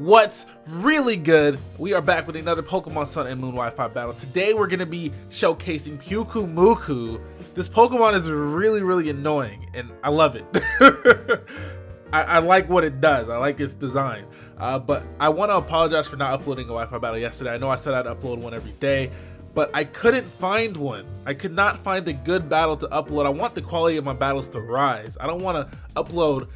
What's really good? We are back with another Pokemon Sun and Moon Wi-Fi battle. Today we're gonna be showcasing Pyukumuku. This Pokemon is really annoying, and I love it. I like what it does. I like its design. But I want to apologize for not uploading a Wi-Fi battle yesterday. I know I said I'd upload one every day, but I couldn't find one. I could not find a good battle to upload. I want the quality of my battles to rise. I don't want to upload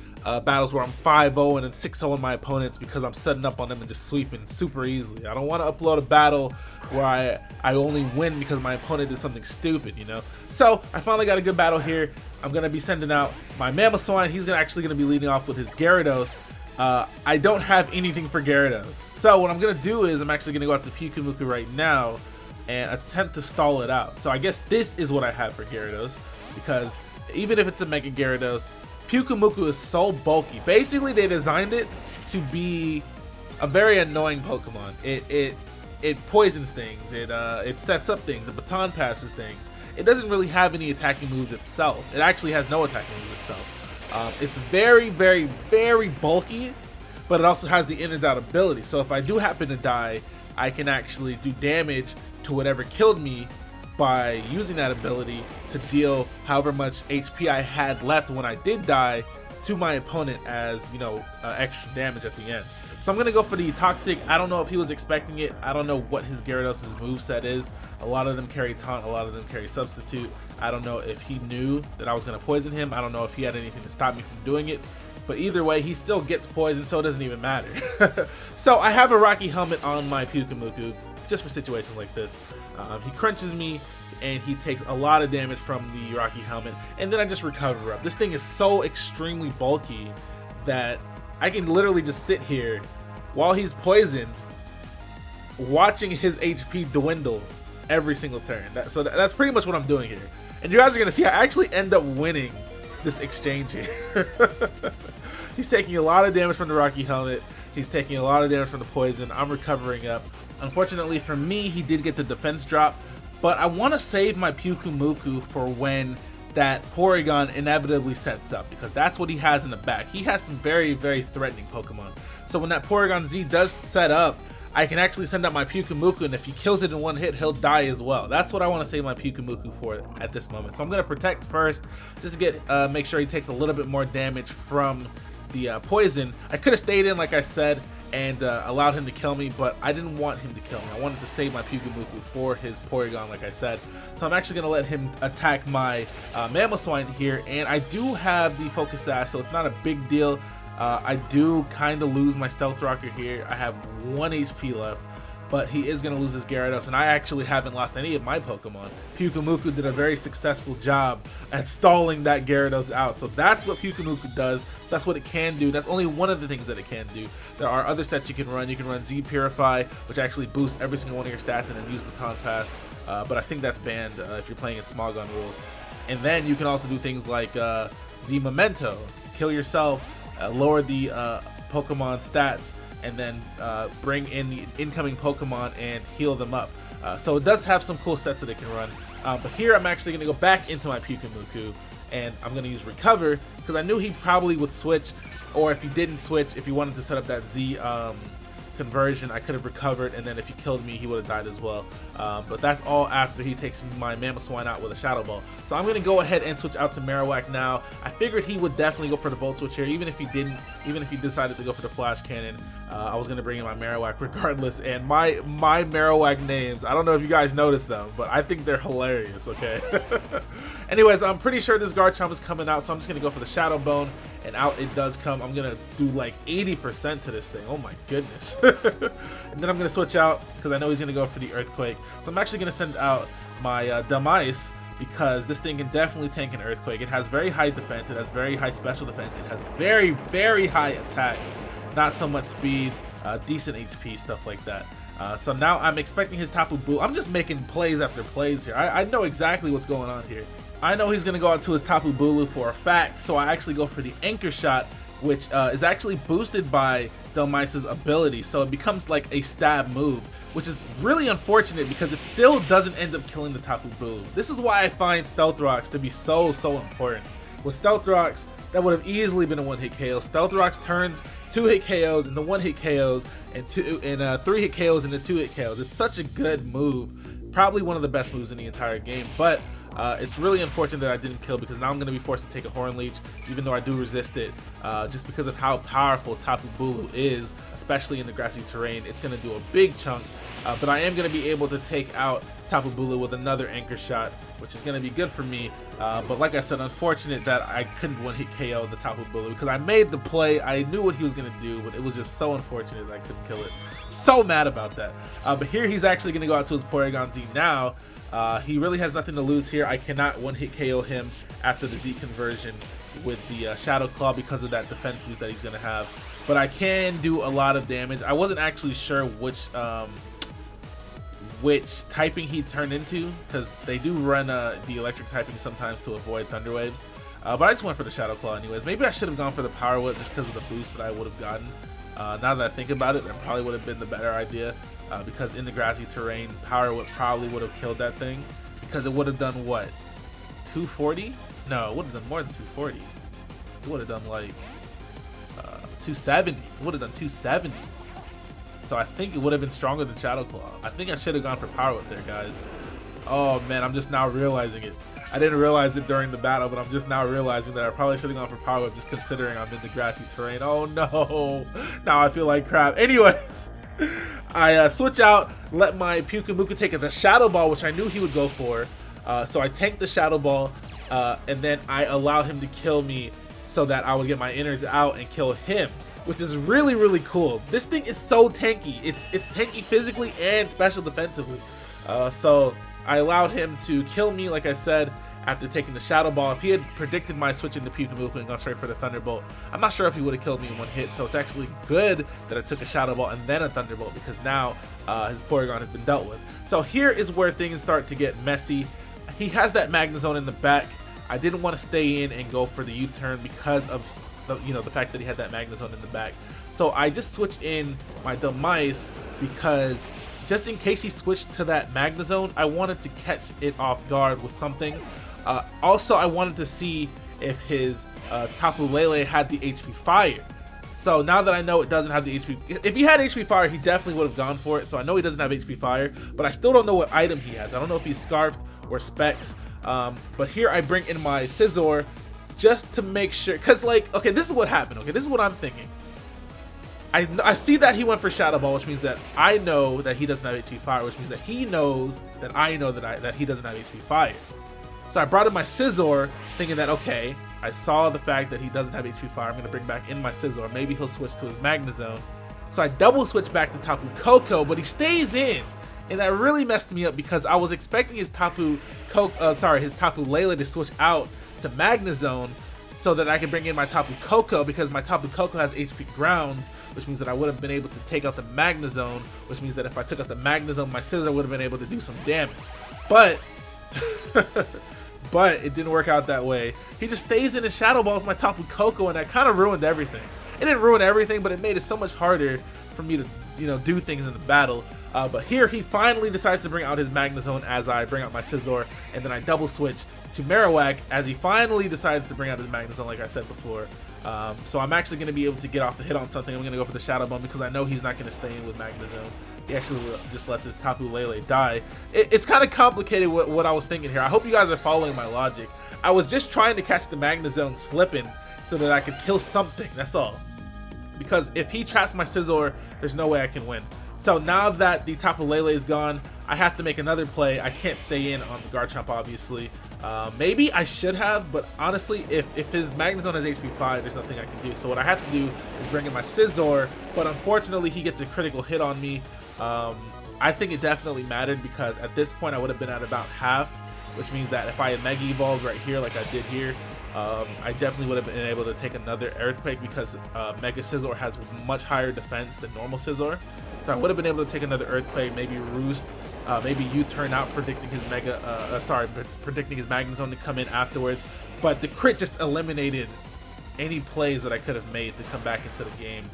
battles where I'm 5-0 and then 6-0 on my opponents because I'm setting up on them and just sweeping super easily. I don't want to upload a battle where I only win because my opponent did something stupid, you know? So I finally got a good battle here. I'm going to be sending out my Mamoswine. He's actually going to be leading off with his Gyarados. I don't have anything for Gyarados. So what I'm going to do is I'm actually going to go out to Pyukumuku right now and attempt to stall it out. So I guess this is what I have for Gyarados, because even if it's a Mega Gyarados, Pyukumuku is so bulky. Basically, they designed it to be a very annoying Pokemon. It poisons things. It sets up things. It Baton Passes things. It doesn't really have any attacking moves itself. It actually has no attacking moves itself. It's very bulky, but it also has the Innards Out ability. So if I do happen to die, I can actually do damage to whatever killed me by using that ability to deal however much HP I had left when I did die to my opponent as, you know, extra damage at the end. So I'm going to go for the Toxic. I don't know if he was expecting it. I don't know what his Gyarados' moveset is. A lot of them carry Taunt, a lot of them carry Substitute. I don't know if he knew that I was going to poison him. I don't know if he had anything to stop me from doing it. But either way, he still gets poisoned, so it doesn't even matter. So I have a Rocky Helmet on my Pyukumuku, just for situations like this. He crunches me, and he takes a lot of damage from the Rocky Helmet, and then I just recover up. This thing is so extremely bulky that I can literally just sit here while he's poisoned, watching his HP dwindle every single turn. So that's pretty much what I'm doing here. And you guys are going to see I actually end up winning this exchange here. He's taking a lot of damage from the Rocky Helmet. He's taking a lot of damage from the poison. I'm recovering up. Unfortunately for me, he did get the defense drop, but I want to save my Pyukumuku for when that Porygon inevitably sets up, because that's what he has in the back. He has some very threatening Pokemon. So when that Porygon Z does set up, I can actually send out my Pyukumuku, and if he kills it in one hit, he'll die as well. That's what I want to save my Pyukumuku for at this moment. So I'm going to protect first, just to get make sure he takes a little bit more damage from the poison. I could have stayed in, like I said, and allowed him to kill me, but I didn't want him to kill me. I wanted to save my Pyukumuku for his Porygon, like I said. So I'm actually going to let him attack my Mamoswine here, and I do have the Focus Sash, so it's not a big deal. I do kind of lose my Stealth Rocker here. I have 1 HP left, but he is going to lose his Gyarados, and I actually haven't lost any of my Pokemon. Pyukumuku did a very successful job at stalling that Gyarados out. So that's what Pyukumuku does. That's what it can do. That's only one of the things that it can do. There are other sets you can run. You can run Z Purify, which actually boosts every single one of your stats, and then use Baton Pass. But I think that's banned if you're playing in small gun rules. And then you can also do things like Z Memento, kill yourself, lower the Pokemon stats, and then bring in the incoming Pokemon and heal them up. So it does have some cool sets that it can run. But here I'm actually going to go back into my Pyukumuku, and I'm going to use Recover, because I knew he probably would switch, or if he didn't switch, if he wanted to set up that Z conversion, I could have recovered, and then if he killed me, he would have died as well. But that's all after he takes my Mamoswine out with a Shadow Ball. So I'm going to go ahead and switch out to Marowak now. I figured he would definitely go for the Volt Switch here, even if he didn't, even if he decided to go for the Flash Cannon. I was going to bring in my Marowak regardless, and my Marowak names, I don't know if you guys noticed them, but I think they're hilarious, okay? Anyways, I'm pretty sure this Garchomp is coming out, so I'm just going to go for the Shadow Bone, and out it does come. I'm going to do like 80% to this thing. Oh my goodness. And then I'm going to switch out, because I know he's going to go for the Earthquake. So I'm actually going to send out my Dhelmise, because this thing can definitely tank an Earthquake. It has very high defense, it has very high special defense, it has very high attack, not so much speed, decent HP, stuff like that. So now I'm expecting his Tapu Bulu. I'm just making plays after plays here. I know exactly what's going on here. I know he's going to go out to his Tapu Bulu for a fact, so I actually go for the Anchor Shot, which is actually boosted by Dhelmise's ability, so it becomes like a stab move, which is really unfortunate because it still doesn't end up killing the Tapu Bulu. This is why I find Stealth Rocks to be so important. With Stealth Rocks, that would have easily been a one-hit KO. Stealth Rocks turns 2-hit KOs into 1-hit KOs and 3-hit KOs into 2-hit KOs. It's such a good move, probably one of the best moves in the entire game, but it's really unfortunate that I didn't kill, because now I'm going to be forced to take a Horn Leech, even though I do resist it, just because of how powerful Tapu Bulu is, especially in the grassy terrain. It's going to do a big chunk, but I am going to be able to take out Tapu Bulu with another Anchor Shot, which is going to be good for me. But like I said, unfortunate that I couldn't one-hit KO the Tapu Bulu, because I made the play. I knew what he was going to do, but it was just so unfortunate that I couldn't kill it. So mad about that. But here he's actually going to go out to his Porygon Z now. He really has nothing to lose here. I cannot one-hit KO him after the Z conversion with the Shadow Claw because of that defense boost that he's going to have. But I can do a lot of damage. I wasn't actually sure which typing he turned into, because they do run the electric typing sometimes to avoid Thunder Waves. But I just went for the Shadow Claw anyways. Maybe I should have gone for the Power Whip just because of the boost that I would have gotten. Now that I think about it, that probably would have been the better idea, because in the grassy terrain, Power Whip probably would have killed that thing, because it would have done what? 240? No, it would have done more than 240. It would have done like 270. It would have done 270. So I think it would have been stronger than Shadow Claw. I think I should have gone for Power Whip there, guys. Oh man, I'm just now realizing it. I didn't realize it during the battle, but I'm just now realizing that I probably should have gone for Power Whip, just considering I'm in the grassy terrain. Oh no, now I feel like crap. Anyways, I switch out, let my Pyukumuku take the Shadow Ball, which I knew he would go for. So I tank the Shadow Ball, and then I allow him to kill me so that I would get my Innards Out and kill him, which is really, really cool. This thing is so tanky. It's tanky physically and special defensively. So I allowed him to kill me, like I said, after taking the Shadow Ball. If he had predicted my switching to Pyukumuku and gone straight for the Thunderbolt, I'm not sure if he would have killed me in one hit. So it's actually good that I took a Shadow Ball and then a Thunderbolt, because now his Porygon has been dealt with. So here is where things start to get messy. He has that Magnezone in the back. I didn't want to stay in and go for the U-turn because of the fact that he had that Magnezone in the back. So I just switched in my Dhelmise, because just in case he switched to that Magnezone, I wanted to catch it off guard with something. Also, I wanted to see if his Tapu Lele had the HP Fire. So now that I know it doesn't have the HP, if he had HP Fire, he definitely would have gone for it. So I know he doesn't have HP Fire, but I still don't know what item he has. I don't know if he's Scarfed or Specs. But here I bring in my Scizor just to make sure, because like, okay, this is what happened. Okay, this is what I'm thinking. I see that he went for Shadow Ball, which means that I know that he doesn't have HP Fire, which means that he knows that I know that he doesn't have HP Fire. So I brought in my Scizor, thinking that, okay, I saw the fact that he doesn't have HP Fire. I'm going to bring back in my Scizor. Maybe he'll switch to his Magnezone. So I double switch back to Tapu Koko, but he stays in. And that really messed me up, because I was expecting his Tapu Lele to switch out to Magnezone so that I could bring in my Tapu Koko, because my Tapu Koko has HP Ground, which means that I would have been able to take out the Magnezone, which means that if I took out the Magnezone, my Scizor would have been able to do some damage. But but it didn't work out that way. He just stays in his Shadow Balls my Tapu Koko, and that kind of ruined everything. It didn't ruin everything, but it made it so much harder for me to do things in the battle. But here he finally decides to bring out his Magnezone as I bring out my Scizor, and then I double switch to Marowak as he finally decides to bring out his Magnezone, like I said before. So I'm actually going to be able to get off the hit on something. I'm going to go for the Shadow Ball, because I know he's not going to stay in with Magnezone. He actually just lets his Tapu Lele die. It's kind of complicated what I was thinking here. I hope you guys are following my logic. I was just trying to catch the Magnezone slipping so that I could kill something, that's all. Because if he traps my Scizor, there's no way I can win. So now that the Tapu Lele is gone, I have to make another play. I can't stay in on the Garchomp, obviously. Maybe I should have, but honestly, if his Magnezone has HP 5, there's nothing I can do. So what I have to do is bring in my Scizor, but unfortunately he gets a critical hit on me. I think it definitely mattered, because at this point I would have been at about half, which means that if I had Mega Evolved right here like I did here, I definitely would have been able to take another Earthquake, because Mega Scizor has much higher defense than normal Scizor. So I would have been able to take another Earthquake, maybe Roost, maybe U-turn out, predicting his predicting his Magnezone to come in afterwards. But the crit just eliminated any plays that I could have made to come back into the game,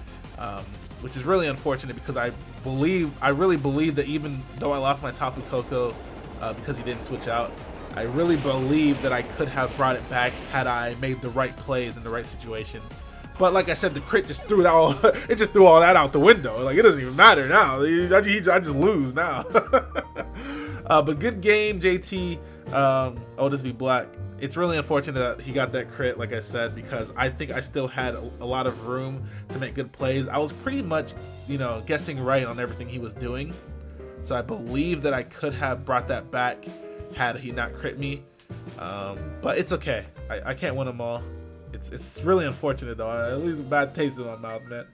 which is really unfortunate, because I really believe that even though I lost my Tapu Koko because he didn't switch out, I really believe that I could have brought it back had I made the right plays in the right situations. But like I said, the crit just threw it all. It just threw all that out the window. Like, it doesn't even matter now. I just lose now. But good game, JT. Otis be Black. It's really unfortunate that he got that crit, like I said, because I think I still had a lot of room to make good plays. I was pretty much, you know, guessing right on everything he was doing. So I believe that I could have brought that back had he not crit me. But it's okay. I can't win them all. It's really unfortunate though. At least a bad taste in my mouth, man.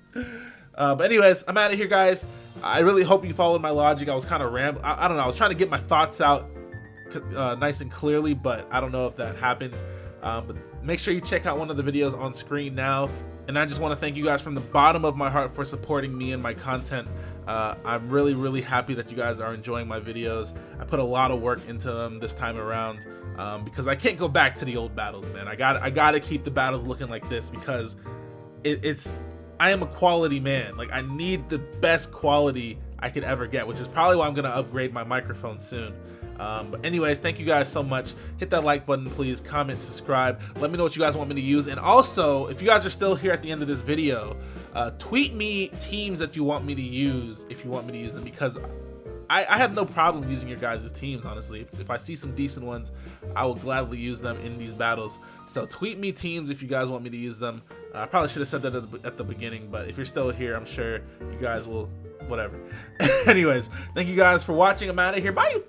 But anyways, I'm out of here, guys. I really hope you followed my logic. I was kind of rambling. I don't know. I was trying to get my thoughts out nice and clearly, but I don't know if that happened. But make sure you check out one of the videos on screen now. And I just want to thank you guys from the bottom of my heart for supporting me and my content. I'm really happy that you guys are enjoying my videos. I put a lot of work into them this time around because I can't go back to the old battles, man. I gotta keep the battles looking like this because I am a quality man. Like, I need the best quality I could ever get, which is probably why I'm gonna upgrade my microphone soon. But anyways, thank you guys so much. Hit that like button, please. Comment, subscribe. Let me know what you guys want me to use. And also, if you guys are still here at the end of this video, tweet me teams that you want me to use if you want me to use them, because I have no problem using your guys' teams, honestly. If I see some decent ones, I will gladly use them in these battles. So tweet me teams if you guys want me to use them. I probably should have said that at the beginning, but if you're still here, I'm sure you guys will, whatever. Anyways, thank you guys for watching. I'm out of here. Bye!